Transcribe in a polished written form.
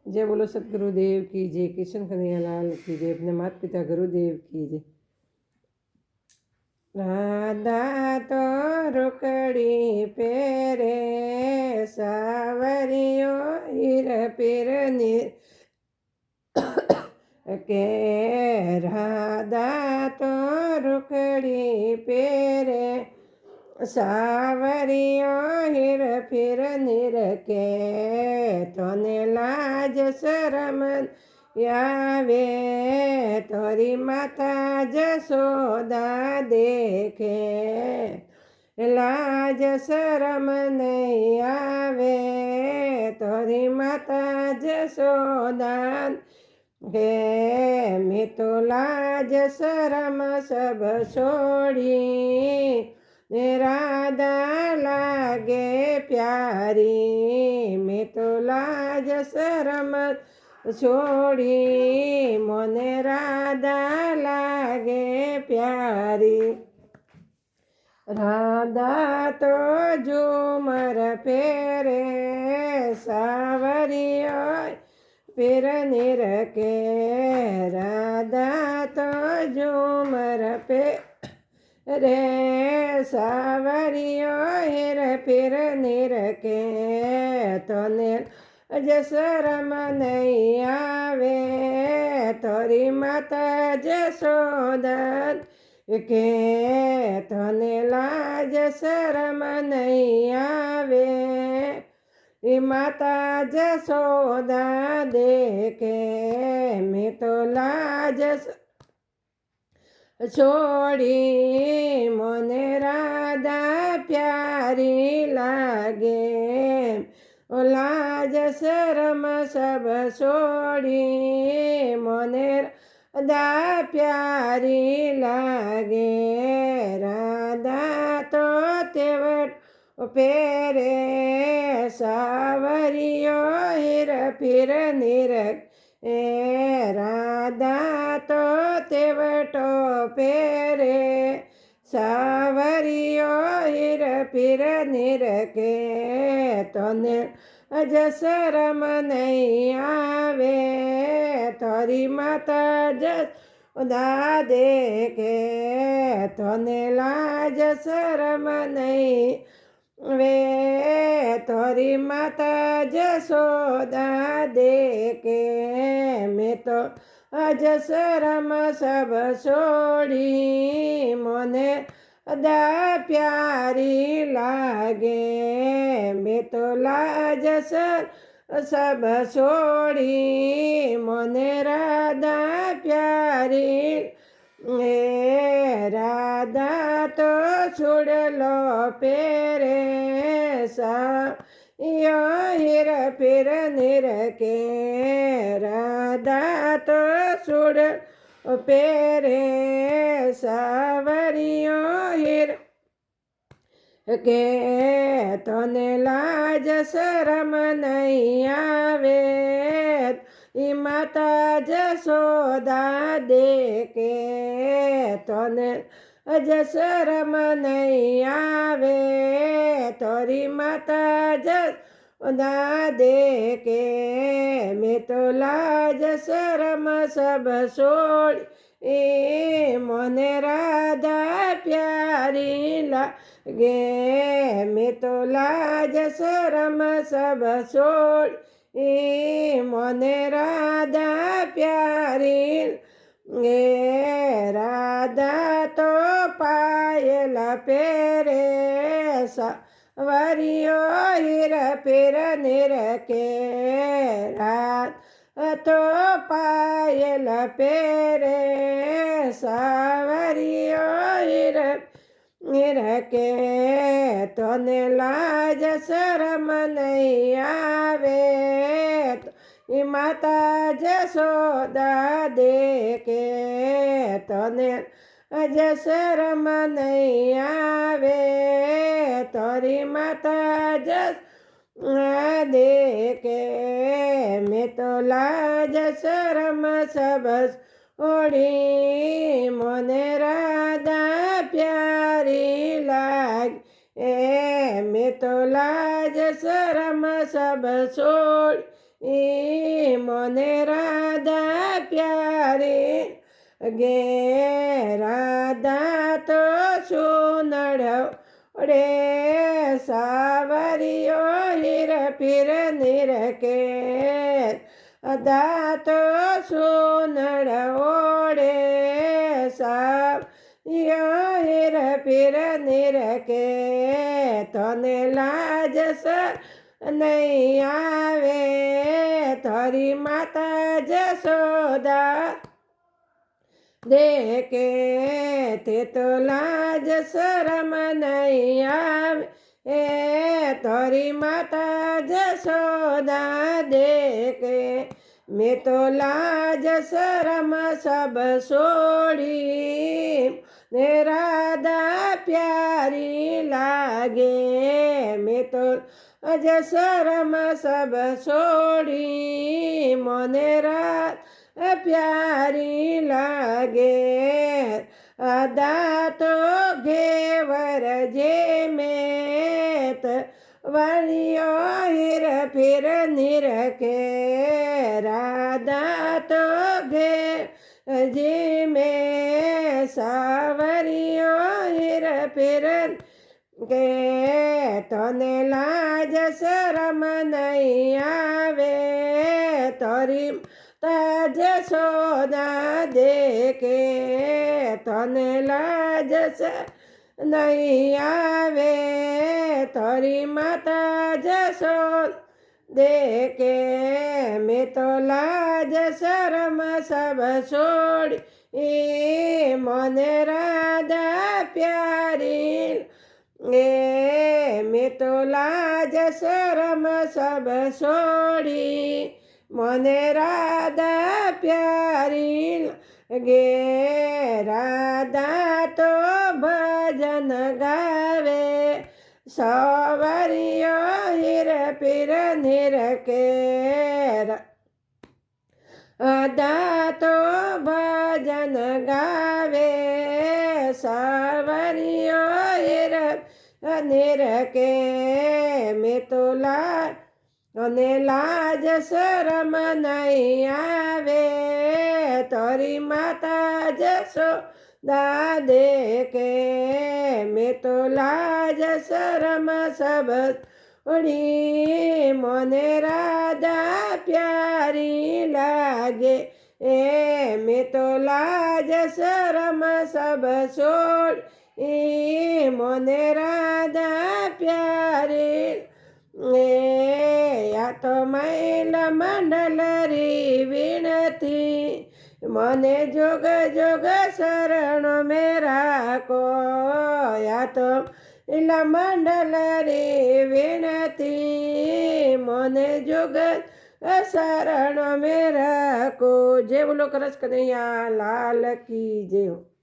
जय बोलो सतगुरुदेव की जय। किशन कन्हैयालाल की जय। अपने माता पिता गुरुदेव की जय। राधा तो रुकड़ी पेरे सावरियो हीर पीर के राधा तो रुकड़ी पेरे सावरियो हीर फिर निरके तोने लाज शरम यावे तोरी माता जसोदा देखे लाज शरम नहीं आवे तोरी माता जसोदा के मैं तो लाज शरम सब छोड़ी राधा लागे प्यारी मैं तो लाज शरम छोड़ी मोने राधा लागे प्यारी। राधा तो झूमर फेरे सावरियो फिर निरके राधा तो झूमर पे रे सावरियो हिर फिर निरके तोने जसरम नहीं आवे तोरी माता जसोदन के तोने लाज शरम नहीं आवे माता जसोदा देखे मैं तो लाज छोड़ी मोने राधा प्यारी लागे ओ लाज शरम सब छोड़ी मोने राधा प्यारी लागे राधा तो तेवट पेरे सावरियो हिर फिर निरक राधा तो तेवटो पेरे सावरियो हिर फिर निरके तोने जसरम नहीं आवे तोरी माता जसोदा देखे तोने लाज शरम नहीं वे तोरी माता जसोदा देखे मैं तो जसरम सब छोड़ी मोने दा प्यारी लागे मैं तो लाज सब छोड़ी मोने राधा प्यारी राधा तो छोड़ लो पेरे सा यो हिर फिर निरके राधा तो छोड़ पेरे सावरियो हिर के तोने लाज शरम नहीं आवे माता जसोदा देखे तोने जसरम नहीं आवे तोरी माता जसोदा देखे मैं तो लाज शरम सब छोड़ी मोने राधा प्यारी लागे मैं तो लाज शरम सब छोड़ी मोने राधा प्यारी राधा तो पायल पेरे सावरियो हिर फिर निरके राधा तो पायल पेरे सावरियो हिर के तोने लाज शरम नहीं आवे माता जसोदा देखे तोने जसरम नहीं आवे तोरी माता जसोदा देखे मैं तो लाज शरम सब छोड़ी मोने राधा प्यारी लाग मैं तो लाज शरम सब छोड़ મને રાધા પ્યારી ગે રાધા તો સુનડે સાવરીઓ હીર પીર નિરકે રાધા તો સુનડ ઓડે સાવ હીર પીર નિરકે તને લાજ સર નહીં આવે તારી માતા જશોદા દેકે તે તો લાજ શરમ નહીં આવે તારી માતા જશોદા દેકે મેં તો લાજ શરમ સબ છોડી ને રાધા પ્યારી લાગે મેં તો અજ શરમ સબ છોડી મને રાધા પ્યારી લાગે આદા તો ઘેવર જે મેત વાણીઓ હીર પીર નિરખે રાધા તો ઘે જે મેં સાવરીઓ હીર પીર કે તને લાજ શરમ નહીં આવે તારી તાજ સોદા દેકે તને લાજ નહીં આવે તારી માતા જશોદ દેકે મેં તો લાજ શરમ સબ છોડી મને રાધા પ્યારી મેં તો લાજ શરમ સબ છોડી મને રાધા પ્યારી ગે રાધા તો ભજન ગાવે સવરીઓ હીર પીર નિરકે રાધા તો ભજન ગાવે સવરીઓ હીર નિરકે મેં તો અને લાજ શરમ નહીં આવે તારી માતા જશોદા દેકે મેં તો લાજ શરમ સબ છોડી મને રાધા પ્યારી લાગે મેં તો લાજ શરમ સબ છોડી મને રાધા પ્યારી યા તો મૈલ મંડલરી વિનતી મને જોગ જોગ શરણ મેં રાખો યા તો મંડલરી વિનતી મને જોગ શરણ મેં રાખો જય બોલો કૃષ્ણ કનૈયા લાલ કી જય.